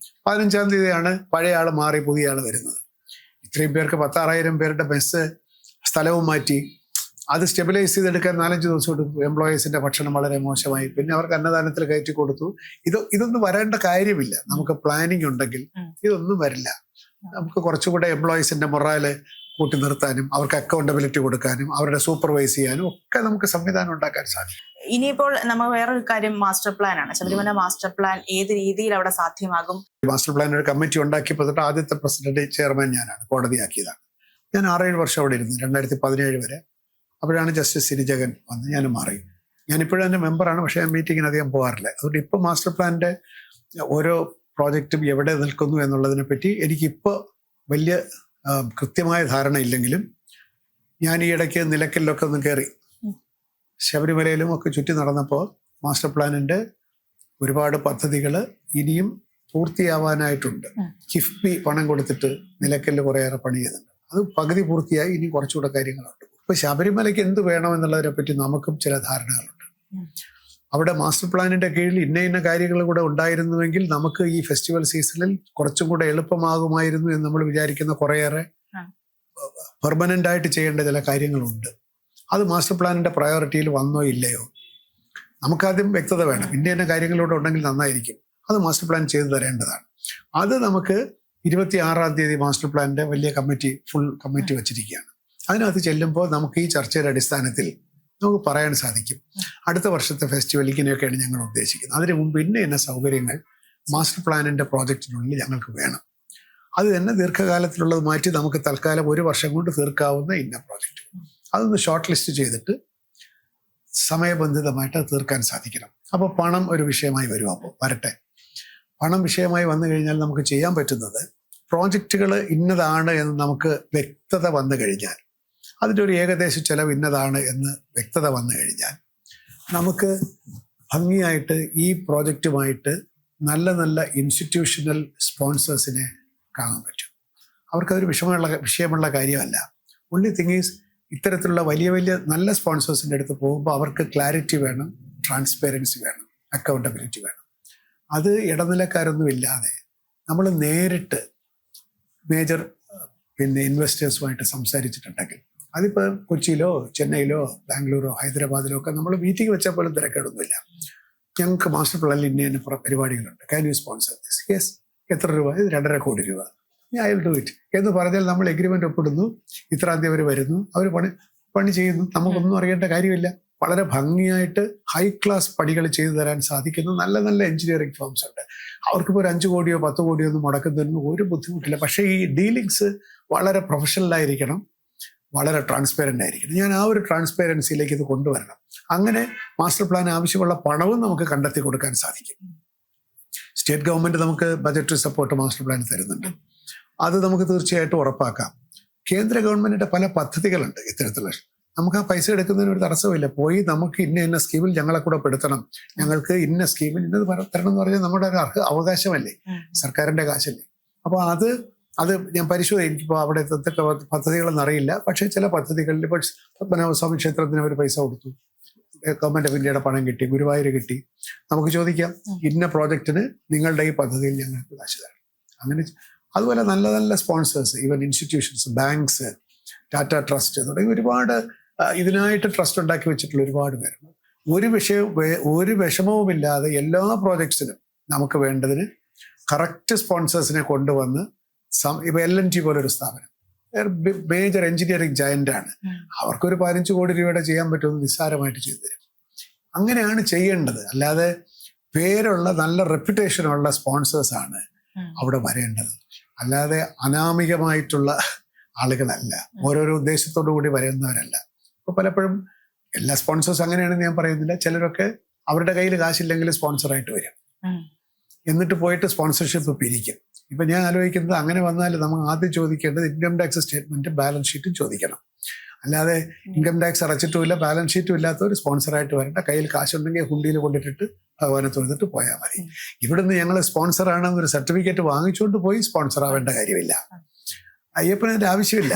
15-ാം തീയതിയാണ് പഴയ ആള് മാറി പുതിയ ആള് വരുന്നത്. ഇത്രയും പേർക്ക് 16,000 പേരുടെ മെസ്സ് സ്ഥലവും മാറ്റി അത് സ്റ്റെബിലൈസ് ചെയ്തെടുക്കാൻ 4-5 ദിവസം എടുത്തു. എംപ്ലോയീസിന്റെ ഭക്ഷണം വളരെ മോശമായി. പിന്നെ അവർക്ക് അന്നദാനത്തിൽ കയറ്റി കൊടുത്തു. ഇതൊന്നും വരേണ്ട കാര്യമില്ല. നമുക്ക് പ്ലാനിങ് ഉണ്ടെങ്കിൽ ഇതൊന്നും വരില്ല. നമുക്ക് കുറച്ചുകൂടെ എംപ്ലോയീസിന്റെ മൊറാല് കൂട്ടി നിർത്താനും അവർക്ക് അക്കൗണ്ടബിലിറ്റി കൊടുക്കാനും അവരുടെ സൂപ്പർവൈസ് ചെയ്യാനും ഒക്കെ നമുക്ക് സംവിധാനം ഉണ്ടാക്കാൻ സാധിക്കും. ഇനിയിപ്പോൾ നമ്മൾ വേറൊരു കാര്യം മാസ്റ്റർ പ്ലാൻ ആണ്. ശബരിമല മാസ്റ്റർ പ്ലാൻ ഏത് രീതിയിൽ അവിടെ സാധ്യമാകും? മാസ്റ്റർ പ്ലാൻ ഒരു കമ്മിറ്റി ഉണ്ടാക്കിയപ്പോൾ തൊട്ട് ആദ്യത്തെ പ്രസിഡന്റ് ചെയർമാൻ ഞാനാണ്. കോടതിയാക്കിയതാണ്. ഞാൻ 6-7 വർഷം അവിടെ ഇരുന്നു, 2017 വരെ. അപ്പോഴാണ് ജസ്റ്റിസ് സിരിജഗൻ വന്ന് ഞാൻ മാറി. ഞാനിപ്പോഴും എൻ്റെ മെമ്പറാണ്. പക്ഷേ ഞാൻ മീറ്റിങ്ങിന് അധികം പോകാറില്ല. അതുകൊണ്ട് ഇപ്പോൾ മാസ്റ്റർ പ്ലാനിന്റെ ഓരോ പ്രോജക്റ്റും എവിടെ നിൽക്കുന്നു എന്നുള്ളതിനെ പറ്റി എനിക്കിപ്പോൾ വലിയ കൃത്യമായ ധാരണ ഇല്ലെങ്കിലും ഞാൻ ഈ ഇടയ്ക്ക് നിലയ്ക്കലിലൊക്കെ ഒന്ന് കയറി ശബരിമലയിലും ഒക്കെ ചുറ്റി നടന്നപ്പോൾ മാസ്റ്റർ പ്ലാനിന്റെ ഒരുപാട് പദ്ധതികൾ ഇനിയും പൂർത്തിയാവാനായിട്ടുണ്ട്. കിഫ്ബി പണം കൊടുത്തിട്ട് നിലയ്ക്കലിൽ കുറേയേറെ പണി ചെയ്തിട്ടുണ്ട്. അത് പകുതി പൂർത്തിയായി. ഇനി കുറച്ചുകൂടെ കാര്യങ്ങളുണ്ട്. ഇപ്പൊ ശബരിമലയ്ക്ക് എന്ത് വേണമെന്നുള്ളതിനെ പറ്റി നമുക്കും ചില ധാരണകളുണ്ട്. അവിടെ മാസ്റ്റർ പ്ലാനിന്റെ കീഴിൽ ഇന്ന കാര്യങ്ങൾ കൂടെ ഉണ്ടായിരുന്നുവെങ്കിൽ നമുക്ക് ഈ ഫെസ്റ്റിവൽ സീസണിൽ കുറച്ചും കൂടെ എളുപ്പമാകുമായിരുന്നു എന്ന് നമ്മൾ വിചാരിക്കുന്ന കുറേയേറെ പെർമനന്റ് ആയിട്ട് ചെയ്യേണ്ട ചില കാര്യങ്ങളുണ്ട്. അത് മാസ്റ്റർ പ്ലാനിന്റെ പ്രയോറിറ്റിയിൽ വന്നോ ഇല്ലയോ? നമുക്കാദ്യം വ്യക്തത വേണം. ഇന്ന കാര്യങ്ങളിലൂടെ ഉണ്ടെങ്കിൽ നന്നായിരിക്കും. അത് മാസ്റ്റർ പ്ലാൻ ചെയ്തു തരേണ്ടതാണ്. അത് നമുക്ക് 26-ാം തീയതി മാസ്റ്റർ പ്ലാനിന്റെ വലിയ കമ്മിറ്റി, ഫുൾ കമ്മിറ്റി വെച്ചിരിക്കുകയാണ്. അതിനകത്ത് ചെല്ലുമ്പോൾ നമുക്ക് ഈ ചർച്ചയുടെ അടിസ്ഥാനത്തിൽ നമുക്ക് പറയാൻ സാധിക്കും അടുത്ത വർഷത്തെ ഫെസ്റ്റിവൽ ഇങ്ങനെയൊക്കെയാണ് ഞങ്ങൾ ഉദ്ദേശിക്കുന്നത്. അതിന് മുമ്പ് ഇന്ന സൗകര്യങ്ങൾ മാസ്റ്റർ പ്ലാനിന്റെ പ്രോജക്റ്റിനുള്ളിൽ ഞങ്ങൾക്ക് വേണം. അത് തന്നെ ദീർഘകാലത്തിലുള്ളത് മാറ്റി നമുക്ക് തൽക്കാലം 1 വർഷം കൊണ്ട് തീർക്കാവുന്ന ഇന്ന പ്രോജക്റ്റ്, അതൊന്ന് ഷോർട്ട് ലിസ്റ്റ് ചെയ്തിട്ട് സമയബന്ധിതമായിട്ട് അത് തീർക്കാൻ സാധിക്കണം. അപ്പോൾ പണം ഒരു വിഷയമായി വരും. അപ്പോൾ വരട്ടെ, പണം വിഷയമായി വന്നു കഴിഞ്ഞാൽ നമുക്ക് ചെയ്യാൻ പറ്റുന്നത് പ്രോജക്റ്റുകൾ ഇന്നതാണ് എന്ന് നമുക്ക് വ്യക്തത വന്നു കഴിഞ്ഞാൽ, അതിൻ്റെ ഒരു ഏകദേശ ചെലവ് ഇന്നതാണ് എന്ന് വ്യക്തത വന്നു കഴിഞ്ഞാൽ നമുക്ക് ഭംഗിയായിട്ട് ഈ പ്രോജക്റ്റുമായിട്ട് നല്ല നല്ല ഇൻസ്റ്റിറ്റ്യൂഷണൽ സ്പോൺസേഴ്സിനെ കാണാൻ പറ്റും. അവർക്കതൊരു വിഷയമുള്ള കാര്യമല്ല. ഒൺലി തിങ് ഈസ് ഇത്തരത്തിലുള്ള വലിയ വലിയ നല്ല സ്പോൺസേഴ്സിൻ്റെ അടുത്ത് പോകുമ്പോൾ അവർക്ക് ക്ലാരിറ്റി വേണം, ട്രാൻസ്പെറൻസി വേണം, അക്കൗണ്ടബിലിറ്റി വേണം. അത് ഇടനിലക്കാരൊന്നും ഇല്ലാതെ നമ്മൾ നേരിട്ട് മേജർ ഇൻവെസ്റ്റേഴ്സുമായിട്ട് സംസാരിച്ചിട്ടുണ്ടെങ്കിൽ, അതിപ്പോൾ കൊച്ചിയിലോ ചെന്നൈയിലോ ബാംഗ്ലൂരോ ഹൈദരാബാദിലോ ഒക്കെ നമ്മൾ മീറ്റിംഗ് വെച്ചാൽ പോലും തിരക്കേടൊന്നുമില്ല. ഞങ്ങൾക്ക് മാസ്റ്റർ പ്ലാനിൽ ഇന്ന പരിപാടികളുണ്ട്, can you sponsor this? Yes. എത്ര രൂപ? ഇത് 2.5 കോടി രൂപ. ഐ വിൽ ഡു ഇറ്റ് എന്ന് പറഞ്ഞാൽ നമ്മൾ എഗ്രിമെന്റ് ഒപ്പിടുന്നു, ഇത്രാം തീയതി അവർ വരുന്നു, അവർ പണി ചെയ്യുന്നു. നമുക്കൊന്നും അറിയേണ്ട കാര്യമില്ല. വളരെ ഭംഗിയായിട്ട് ഹൈ ക്ലാസ് പണികൾ ചെയ്തു തരാൻ സാധിക്കുന്ന നല്ല നല്ല എഞ്ചിനീയറിംഗ് ഫേംസ് ഉണ്ട്. അവർക്കിപ്പോൾ ഒരു 5 കോടിയോ 10 കോടിയോ ഒന്നും മുടക്കുന്നതിന് ഒരു ബുദ്ധിമുട്ടില്ല. പക്ഷേ ഈ ഡീലിങ്സ് വളരെ പ്രൊഫഷണലായിരിക്കണം, വളരെ ട്രാൻസ്പെറൻ്റ് ആയിരിക്കണം. ഞാൻ ആ ഒരു ട്രാൻസ്പെറൻസിയിലേക്ക് ഇത് കൊണ്ടുവരണം. അങ്ങനെ മാസ്റ്റർ പ്ലാൻ ആവശ്യമുള്ള പണവും നമുക്ക് കണ്ടെത്തി കൊടുക്കാൻ സാധിക്കും. സ്റ്റേറ്റ് ഗവൺമെന്റ് നമുക്ക് ബജറ്ററി സപ്പോർട്ട് മാസ്റ്റർ പ്ലാൻ തരുന്നുണ്ട്. അത് നമുക്ക് തീർച്ചയായിട്ടും ഉറപ്പാക്കാം. കേന്ദ്ര ഗവൺമെന്റിന്റെ പല പദ്ധതികളുണ്ട് ഇത്തരത്തിലുള്ള. നമുക്ക് ആ പൈസ എടുക്കുന്നതിന് ഒരു തടസ്സമില്ല. പോയി നമുക്ക് ഇന്ന സ്കീമിൽ ഞങ്ങളെ കൂടെ പെടുത്തണം, ഞങ്ങൾക്ക് ഇന്ന സ്കീമിൽ ഇന്നത് തരണം എന്ന് പറഞ്ഞാൽ നമ്മുടെ ഒരു അവകാശമല്ലേ, സർക്കാരിന്റെ കാശല്ലേ. അപ്പോൾ അത് ഞാൻ പരിശോധിക്കും. എനിക്കിപ്പോൾ അവിടെ എന്തൊക്കെ പദ്ധതികളെന്ന് അറിയില്ല. പക്ഷേ ചില പദ്ധതികളിൽ ഇപ്പോൾ പത്മനാഭസ്വാമി ക്ഷേത്രത്തിന് അവർ പൈസ കൊടുത്തു, ഗവൺമെന്റ് ഓഫ് ഇന്ത്യയുടെ പണം കിട്ടി, ഗുരുവായൂർ കിട്ടി. നമുക്ക് ചോദിക്കാം, ഇന്ന പ്രോജക്റ്റിന് നിങ്ങളുടെ ഈ പദ്ധതിയിൽ ഞങ്ങൾക്ക് കാശ് തരണം. അങ്ങനെ അതുപോലെ നല്ല നല്ല sponsors, even institutions, banks, Tata trust തുടങ്ങി ഒരുപാട് ഇതിനായിട്ട് ട്രസ്റ്റ് ഉണ്ടാക്കി വെച്ചിട്ടുള്ള ഒരുപാട് പേരുണ്ട്. ഒരു വിഷമവുമില്ലാതെ എല്ലാ പ്രോജക്ട്സിനും നമുക്ക് വേണ്ടതിന് കറക്റ്റ് സ്പോൺസേഴ്സിനെ കൊണ്ടുവന്ന് ഇപ്പൊ LNT പോലൊരു സ്ഥാപനം മേജർ എഞ്ചിനീയറിംഗ് ജയന്റാണ്. അവർക്കൊരു 15 കോടി രൂപയുടെ ചെയ്യാൻ പറ്റുമെന്ന് നിസ്സാരമായിട്ട് ചെയ്തു തരും. അങ്ങനെയാണ് ചെയ്യേണ്ടത്. അല്ലാതെ പേരുള്ള നല്ല റെപ്യൂട്ടേഷനുള്ള സ്പോൺസേഴ്സാണ് അവിടെ വരേണ്ടത്. അല്ലാതെ അനാമികമായിട്ടുള്ള ആളുകളല്ല, ഓരോരോ ഉദ്ദേശത്തോടു കൂടി വരുന്നവരല്ല. ഇപ്പൊ പലപ്പോഴും എല്ലാ സ്പോൺസേഴ്സ് അങ്ങനെയാണെന്ന് ഞാൻ പറയുന്നില്ല. ചിലരൊക്കെ അവരുടെ കയ്യിൽ കാശില്ലെങ്കിൽ സ്പോൺസറായിട്ട് വരും, എന്നിട്ട് പോയിട്ട് സ്പോൺസർഷിപ്പ് പിരിക്കും. ഇപ്പൊ ഞാൻ ആലോചിക്കുന്നത്, അങ്ങനെ വന്നാൽ നമ്മൾ ആദ്യം ചോദിക്കേണ്ടത് ഇൻകം ടാക്സ് സ്റ്റേറ്റ്മെന്റ്, ബാലൻസ് ഷീറ്റും ചോദിക്കണം. അല്ലാതെ ഇൻകം ടാക്സ് അടച്ചിട്ടുമില്ല, ബാലൻസ് ഷീറ്റും ഇല്ലാത്തവർ സ്പോൺസറായിട്ട് വരേണ്ട. കയ്യിൽ കാശുണ്ടെങ്കിൽ ഹുണ്ടിയിൽ കൊണ്ടിട്ടിട്ട് ഭഗവാനെ തൊഴുതിട്ട് പോയാൽ മതി. ഇവിടുന്ന് ഞങ്ങൾ സ്പോൺസറാണെന്നൊരു സർട്ടിഫിക്കറ്റ് വാങ്ങിച്ചുകൊണ്ട് പോയി സ്പോൺസർ ആവേണ്ട കാര്യമില്ല. അയ്യപ്പന് അതിന്റെ ആവശ്യമില്ല.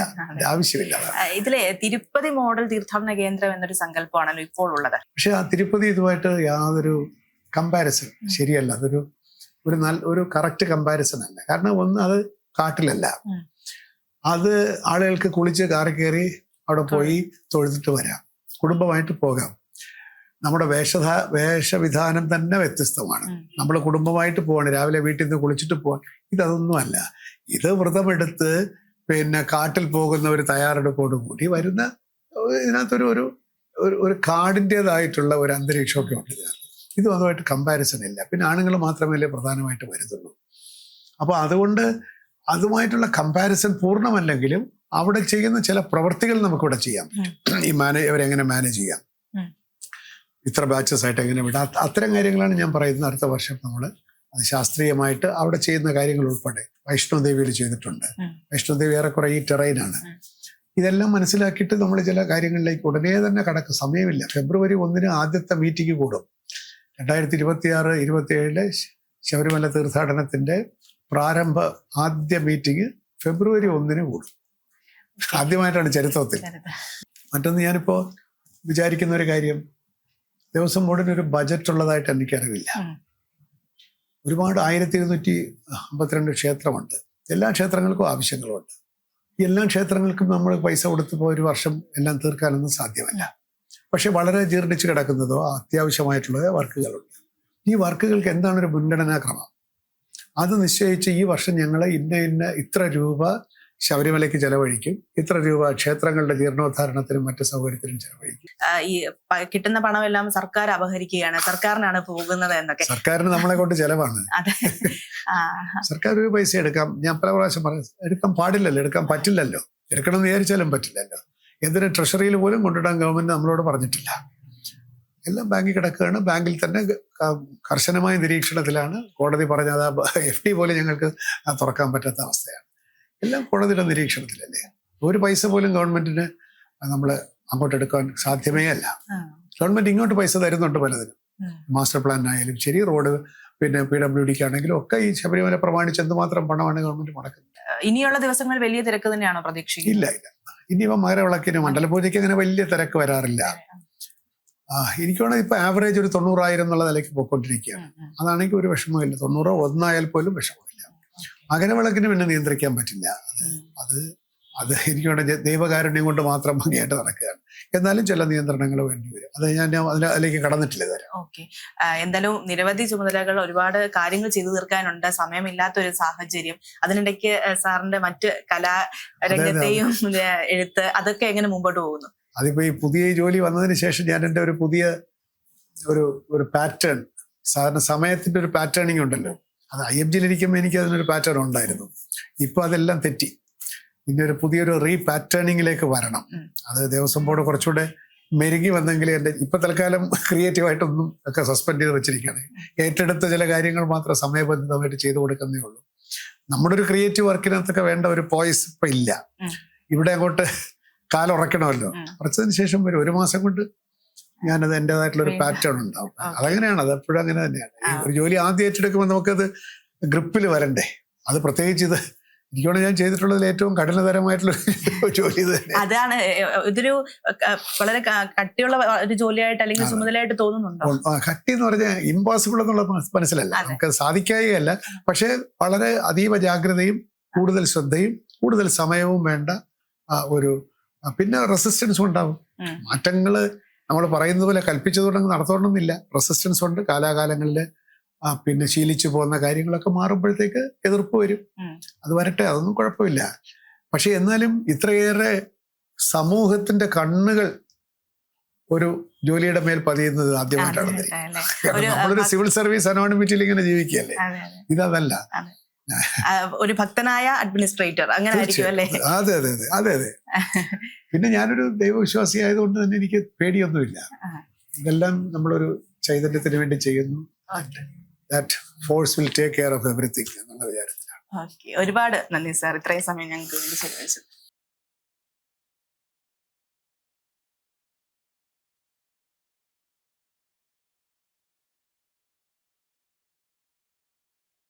ഇതിലെ തിരുപ്പതി മോഡൽ തീർത്ഥാടന കേന്ദ്രം എന്നൊരു സങ്കല്പമാണല്ലോ ഇപ്പോൾ ഉള്ളത്. പക്ഷെ ആ തിരുപ്പതി ഇതുമായിട്ട് യാതൊരു കമ്പാരിസൺ ശരിയല്ല. അതൊരു ഒരു കറക്റ്റ് കമ്പാരിസൺ അല്ല. കാരണം ഒന്ന്, അത് കാട്ടിലല്ല, അത് ആളുകൾക്ക് കുളിച്ച് കാറി കയറി അവിടെ പോയി തൊഴുതിട്ട് വരാം, കുടുംബമായിട്ട് പോകാം. നമ്മുടെ വേഷവിധാനം തന്നെ വ്യത്യസ്തമാണ്. നമ്മൾ കുടുംബമായിട്ട് പോവാണ്, രാവിലെ വീട്ടിൽ നിന്ന് കുളിച്ചിട്ട് പോവാൻ. ഇതൊന്നുമല്ല. ഇത് വ്രതമെടുത്ത് കാട്ടിൽ പോകുന്ന ഒരു തയ്യാറെടുപ്പോടുകൂടി വരുന്ന ഇതിനകത്തൊരു ഒരു കാടിൻ്റെതായിട്ടുള്ള ഒരു അന്തരീക്ഷമൊക്കെ ഉണ്ട്. ഇതും അതുമായിട്ട് കമ്പാരിസൺ ഇല്ല. പിന്നെ ആണുങ്ങൾ മാത്രമല്ലേ പ്രധാനമായിട്ട് വരുന്നുള്ളൂ. അപ്പോൾ അതുകൊണ്ട് അതുമായിട്ടുള്ള കമ്പാരിസൺ പൂർണ്ണമല്ലെങ്കിലും അവിടെ ചെയ്യുന്ന ചില പ്രവൃത്തികൾ നമുക്കിവിടെ ചെയ്യാൻ പറ്റും. ഈ അവരെങ്ങനെ മാനേജ് ചെയ്യാം, ഇത്ര ബാച്ചസ് ആയിട്ട് എങ്ങനെ വിടാം, അത്തരം കാര്യങ്ങളാണ് ഞാൻ പറയുന്നത്. അടുത്ത വർഷം നമ്മൾ അത് ശാസ്ത്രീയമായിട്ട് അവിടെ ചെയ്യുന്ന കാര്യങ്ങൾ ഉൾപ്പെടെ വൈഷ്ണോദേവിയിൽ ചെയ്തിട്ടുണ്ട്. വൈഷ്ണോദേവി ഏറെക്കുറെ ഈ ടെറൈനാണ്. ഇതെല്ലാം മനസ്സിലാക്കിയിട്ട് നമ്മൾ ചില കാര്യങ്ങളിലേക്ക് ഉടനെ തന്നെ കടക്കും. സമയമില്ല. ഫെബ്രുവരി 1 ആദ്യത്തെ മീറ്റിംഗ് കൂടും. 2026-27 ശബരിമല തീർത്ഥാടനത്തിന്റെ പ്രാരംഭ ആദ്യ മീറ്റിംഗ് ഫെബ്രുവരി 1 കൂടും. ആദ്യമായിട്ടാണ് ചരിത്രത്തിൽ. മറ്റൊന്ന്, ഞാനിപ്പോ വിചാരിക്കുന്ന ഒരു കാര്യം, ദേവസ്വം ബോർഡിന് ഒരു ബജറ്റ് ഉള്ളതായിട്ട് എനിക്കറിവില്ല. ഒരുപാട് 1252 ക്ഷേത്രമുണ്ട്. എല്ലാ ക്ഷേത്രങ്ങൾക്കും ആവശ്യങ്ങളുണ്ട്. എല്ലാ ക്ഷേത്രങ്ങൾക്കും നമ്മൾ പൈസ കൊടുത്തപ്പോൾ ഒരു വർഷം എല്ലാം തീർക്കാനൊന്നും സാധ്യമല്ല. പക്ഷെ വളരെ ജീർണിച്ച് കിടക്കുന്നതോ അത്യാവശ്യമായിട്ടുള്ള വർക്കുകളുണ്ട്. ഈ വർക്കുകൾക്ക് എന്താണ് ഒരു മുൻഗണനാക്രമം, അത് നിശ്ചയിച്ച് ഈ വർഷം ഞങ്ങൾ ഇന്ന ഇത്ര രൂപ ശബരിമലയ്ക്ക് ചെലവഴിക്കും, ഇത്ര രൂപ ക്ഷേത്രങ്ങളുടെ ജീർണോദ്ധാരണത്തിനും മറ്റു സൗകര്യത്തിനും ചെലവഴിക്കും. ഈ കിട്ടുന്ന പണമെല്ലാം സർക്കാർ അപഹരിക്കുകയാണ്, സർക്കാരിനാണ് പോകുന്നത് എന്നൊക്കെ. സർക്കാരിന് നമ്മളെ കൊണ്ട് ചെലവാണ്. അതെ. സർക്കാർ ഒരു പൈസ എടുക്കാം, ഞാൻ പല പ്രാവശ്യം പറഞ്ഞു, എടുക്കാൻ പാടില്ലല്ലോ, എടുക്കാൻ പറ്റില്ലല്ലോ, എടുക്കണം എന്ന് വിചാരിച്ചാലും പറ്റില്ലല്ലോ. എന്തിന് ട്രഷറിയിൽ പോലും കൊണ്ടിടാൻ ഗവൺമെന്റ് നമ്മളോട് പറഞ്ഞിട്ടില്ല. എല്ലാം ബാങ്കിൽ കിടക്കുകയാണ്. ബാങ്കിൽ തന്നെ കർശനമായ നിരീക്ഷണത്തിലാണ്. കോടതി പറഞ്ഞ FD പോലെ ഞങ്ങൾക്ക് തുറക്കാൻ പറ്റാത്ത അവസ്ഥയാണ്. എല്ലാം കോടതിയുടെ നിരീക്ഷണത്തിലല്ലേ. ഒരു പൈസ പോലും ഗവൺമെന്റിന് നമ്മൾ അങ്ങോട്ട് എടുക്കാൻ സാധ്യമേ അല്ല. ഗവൺമെന്റ് ഇങ്ങോട്ട് പൈസ തരുന്നുണ്ട് പലതിനും, മാസ്റ്റർ പ്ലാനായാലും ശരി, റോഡ് പിന്നെ PWDക്ക് ആണെങ്കിലും ഒക്കെ ഈ ശബരിമല പ്രമാണിച്ച് എന്തുമാത്രം പണമാണ് ഗവൺമെന്റ് മുടക്കുന്നത്. ഇനിയുള്ള ദിവസങ്ങളിൽ വലിയ തിരക്ക് തന്നെയാണോ പ്രതീക്ഷിക്കുന്നത്? ഇല്ല. ഇനിയിപ്പോ മകരവിളക്കിന് മണ്ഡലപൂജയ്ക്ക് അങ്ങനെ വലിയ തിരക്ക് വരാറില്ല. എനിക്ക് വേണം ഇപ്പൊ ആവറേജ് ഒരു 90,000 എന്നുള്ള നിലയ്ക്ക് പോയിക്കൊണ്ടിരിക്കുകയാണ്. അതാണെങ്കിൽ ഒരു വിഷമമില്ല. 90 ഒന്നായാൽ പോലും വിഷമമില്ല. മകരവിളക്കിന് പിന്നെ നിയന്ത്രിക്കാൻ പറ്റില്ല. അത് എനിക്ക് വേണ്ട ദൈവകാരുണ്യം കൊണ്ട് മാത്രം ഭംഗിയായിട്ട് നടക്കുകയാണ്. എന്നാലും ചില നിയന്ത്രണങ്ങൾ വേണ്ടി വരും. അത് ഞാൻ അതിലേക്ക് കടന്നിട്ടില്ല ഇതുവരെ. ഓക്കെ. എന്തായാലും നിരവധി ചുമതലകൾ, ഒരുപാട് കാര്യങ്ങൾ ചെയ്തു തീർക്കാനുണ്ട്, സമയമില്ലാത്തൊരു സാഹചര്യം. അതിനിടയ്ക്ക് സാറിന്റെ മറ്റ് കലാരംഗത്തെയും എഴുത്ത്, അതൊക്കെ എങ്ങനെ മുമ്പോട്ട് പോകുന്നു? അതിപ്പോ ഈ പുതിയ ജോലി വന്നതിന് ശേഷം ഞാൻ എൻ്റെ ഒരു പുതിയ ഒരു പാറ്റേൺ, സാധാരണ സമയത്തിന്റെ ഒരു പാറ്റേണിങ് ഉണ്ടല്ലോ, അത് IMGയിലിരിക്കുമ്പോൾ എനിക്ക് അതിനൊരു പാറ്റേൺ ഉണ്ടായിരുന്നു. ഇപ്പൊ അതെല്ലാം തെറ്റി. പിന്നെ ഒരു പുതിയൊരു പാറ്റേണിങ്ങിലേക്ക് വരണം. അത് ദേവസ്വം ബോർഡ് കുറച്ചുകൂടെ മെരുകി വന്നെങ്കിൽ എൻ്റെ ഇപ്പൊ തൽക്കാലം ക്രിയേറ്റീവായിട്ടൊന്നും ഒക്കെ സസ്പെൻഡ് ചെയ്ത് വെച്ചിരിക്കുകയാണ്. ഏറ്റെടുത്ത ചില കാര്യങ്ങൾ മാത്രം സമയബന്ധിതമായിട്ട് ചെയ്തു കൊടുക്കുന്നേ ഉള്ളൂ. നമ്മുടെ ഒരു ക്രിയേറ്റീവ് വർക്കിനകത്തൊക്കെ വേണ്ട ഒരു പോയിസ് ഇപ്പൊ ഇല്ല. ഇവിടെ അങ്ങോട്ട് കാലുറക്കണമല്ലോ. കുറച്ചതിന് ശേഷം വരും. 1 മാസം കൊണ്ട് ഞാനത് എൻ്റെതായിട്ടുള്ള ഒരു പാറ്റേൺ ഉണ്ടാവും. അതങ്ങനെയാണ്, അത് എപ്പോഴും അങ്ങനെ തന്നെയാണ്. ഒരു ജോലി ആദ്യം ഏറ്റെടുക്കുമ്പോൾ നമുക്കത് ഗ്രിപ്പിൽ വരണ്ടേ. അത് പ്രത്യേകിച്ച് എനിക്കോട് ഞാൻ ചെയ്തിട്ടുള്ളതിൽ ഏറ്റവും കഠിനതരമായിട്ടുള്ള ജോലി ഇത് തന്നെ. അതാണ്, ഇതൊരു വളരെ കട്ടിയുള്ള ഒരു ജോലിയായിട്ട് അല്ലെങ്കിൽ ചുമതലയായിട്ട് തോന്നുന്നുണ്ടോ? കട്ടി എന്ന് പറഞ്ഞാൽ ഇമ്പോസിബിൾ എന്നുള്ള മനസ്സിലല്ല, നമുക്ക് സാധിക്കായല്ല. പക്ഷെ വളരെ അതീവ ജാഗ്രതയും കൂടുതൽ ശ്രദ്ധയും കൂടുതൽ സമയവും വേണ്ട ഒരു, പിന്നെ റെസിസ്റ്റൻസും ഉണ്ടാവും. മാറ്റങ്ങള് നമ്മൾ പറയുന്നത് പോലെ കൽപ്പിച്ചതുകൊണ്ടങ്ങ് നടത്തണമെന്നില്ല. റെസിസ്റ്റൻസ് ഉണ്ട്. കാലാകാലങ്ങളിൽ പിന്നെ ശീലിച്ചു പോകുന്ന കാര്യങ്ങളൊക്കെ മാറുമ്പോഴത്തേക്ക് എതിർപ്പ് വരും. അത് വരട്ടെ, അതൊന്നും കുഴപ്പമില്ല. പക്ഷെ എന്നാലും ഇത്രയേറെ സമൂഹത്തിന്റെ കണ്ണുകൾ ഒരു ജോലിയുടെ മേൽ പതിയുന്നത് ആദ്യമായിട്ടാണ്. നമ്മളൊരു സിവിൽ സർവീസ് അനോണിമിറ്റിയിൽ ഇങ്ങനെ ജീവിക്കുകയല്ലേ, ഇതല്ല. ഒരു ഭക്തനായ അഡ്മിനിസ്ട്രേറ്റർ അങ്ങനെ ആയിരിക്കും അല്ലേ? അതെ. പിന്നെ ഞാനൊരു ദൈവവിശ്വാസി ആയതുകൊണ്ട് തന്നെ എനിക്ക് പേടിയൊന്നുമില്ല. ഇതെല്ലാം നമ്മളൊരു ചൈതന്യത്തിന് വേണ്ടി ചെയ്യുന്നു. That force will take care of everything എന്നുള്ള വിചാരത്തിലാണ്. ഒരുപാട് നന്ദി സാർ, ഇത്രയും സമയം ഞങ്ങൾക്ക് വേണ്ടി ചെലവഴിച്ചത്.